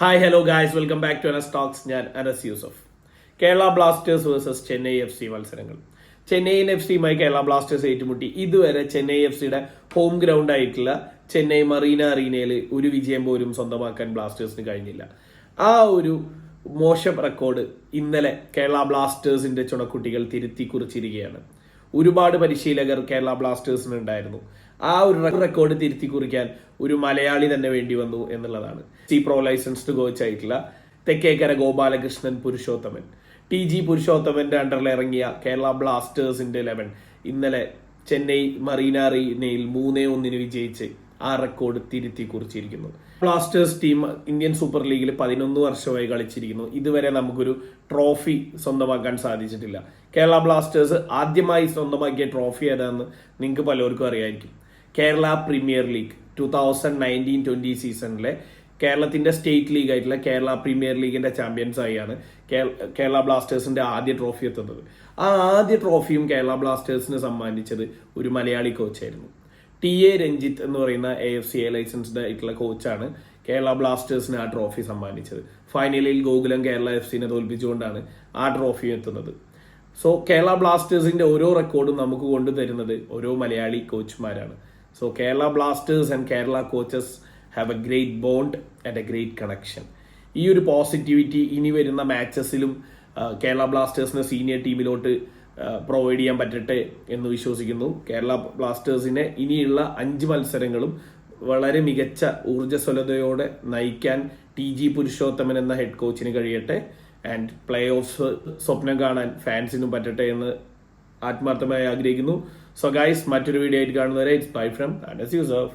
Hi hello guys, welcome back to Anas Talks. ഞാൻ Anas Yusuf. Kerala Blasters versus Chennai F C മത്സരങ്ങൾ. Chennaiyin F സിയുമായി Kerala Blasters ഏറ്റുമുട്ടി. ഇതുവരെ ചെന്നൈ എഫ് സിയുടെ ഹോം ഗ്രൗണ്ട് ആയിട്ടുള്ള ചെന്നൈ മറീന അറീനയിൽ ഒരു വിജയം പോലും സ്വന്തമാക്കാൻ ബ്ലാസ്റ്റേഴ്സിന് കഴിഞ്ഞില്ല. ആ ഒരു മോശം റെക്കോർഡ് ഇന്നലെ കേരള ബ്ലാസ്റ്റേഴ്സിന്റെ ചുണക്കുട്ടികൾ തിരുത്തി കുറിച്ചിരിക്കുകയാണ്. ഒരുപാട് പരിശീലകർ കേരള ബ്ലാസ്റ്റേഴ്സിന് ഉണ്ടായിരുന്നു. ആ ഒരു റെക്കോർഡ് തിരുത്തി കുറിക്കാൻ ഒരു മലയാളി തന്നെ വേണ്ടി വന്നു എന്നുള്ളതാണ്. പ്രോ ലൈസൻസ്ഡ് കോച്ച് ആയിട്ടുള്ള തെക്കേക്കര ഗോപാലകൃഷ്ണൻ പുരുഷോത്തമൻ, TG പുരുഷോത്തമന്റെ അണ്ടറിൽ ഇറങ്ങിയ കേരള ബ്ലാസ്റ്റേഴ്സിന്റെ 11 ഇന്നലെ ചെന്നൈ മറീന അറീനയിൽ 3-1 വിജയിച്ച് ആ റെക്കോർഡ് തിരുത്തി കുറിച്ചിരിക്കുന്നു. ബ്ലാസ്റ്റേഴ്സ് ടീം ഇന്ത്യൻ സൂപ്പർ ലീഗിൽ 11 വർഷമായി കളിച്ചിരിക്കുന്നു. ഇതുവരെ നമുക്കൊരു ട്രോഫി സ്വന്തമാക്കാൻ സാധിച്ചിട്ടില്ല. കേരള ബ്ലാസ്റ്റേഴ്സ് ആദ്യമായി സ്വന്തമാക്കിയ ട്രോഫി ഏതാണെന്ന് നിങ്ങൾക്ക് പലർക്കും അറിയായിരിക്കും. കേരള പ്രീമിയർ ലീഗ് 2019-20 സീസണിലെ കേരളത്തിന്റെ സ്റ്റേറ്റ് ലീഗ് ആയിട്ടുള്ള കേരള പ്രീമിയർ ലീഗിന്റെ ചാമ്പ്യൻസ് ആയാണ് കേരള ബ്ലാസ്റ്റേഴ്സിന്റെ ആദ്യ ട്രോഫി എത്തുന്നത്. ആ ആദ്യ ട്രോഫിയും കേരള ബ്ലാസ്റ്റേഴ്സിന് സമ്മാനിച്ചത് ഒരു മലയാളി കോച്ചായിരുന്നു. TA രഞ്ജിത്ത് എന്ന് പറയുന്ന AFCA ലൈസൻസ്ഡ് ആയിട്ടുള്ള കോച്ചാണ് കേരള ബ്ലാസ്റ്റേഴ്സിന് ആ ട്രോഫി സമ്മാനിച്ചത്. ഫൈനലിൽ ഗോകുലം കേരള FC തോൽപ്പിച്ചുകൊണ്ടാണ് ആ ട്രോഫി എത്തുന്നത്. സോ കേരള ബ്ലാസ്റ്റേഴ്സിന്റെ ഓരോ റെക്കോർഡും നമുക്ക് കൊണ്ടുതരുന്നത് ഓരോ മലയാളി കോച്ചുമാരാണ്. So Kerala Blasters and Kerala coaches have a great bond and a great connection. ഈ ഒരു പോസിറ്റിവിറ്റി ഇനി വരുന്ന മാച്ചസിലും കേരള ബ്ലാസ്റ്റേഴ്സിന് സീനിയർ ടീമിലോട്ട് പ്രൊവൈഡ് ചെയ്യാൻ പറ്റട്ടെ എന്ന് വിശ്വസിക്കുന്നു. കേരള ബ്ലാസ്റ്റേഴ്സിനെ ഇനിയുള്ള 5 മത്സരങ്ങളും വളരെ മികച്ച ഊർജ്ജസ്വലതയോടെ നയിക്കാൻ TG പുരുഷോത്തമൻ എന്ന ഹെഡ് കോച്ചിന് കഴിയട്ടെ. ആൻഡ് പ്ലേ ഓഫ് സ്വപ്നം കാണാൻ ഫാൻസിനും പറ്റട്ടെ എന്ന് ആത്മാർത്ഥമായി ആഗ്രഹിക്കുന്നു. സോ ഗൈസ്, മറ്റൊരു വീഡിയോ ആയിട്ട് കാണുന്നവരെ it's bye from Anas Yusuf.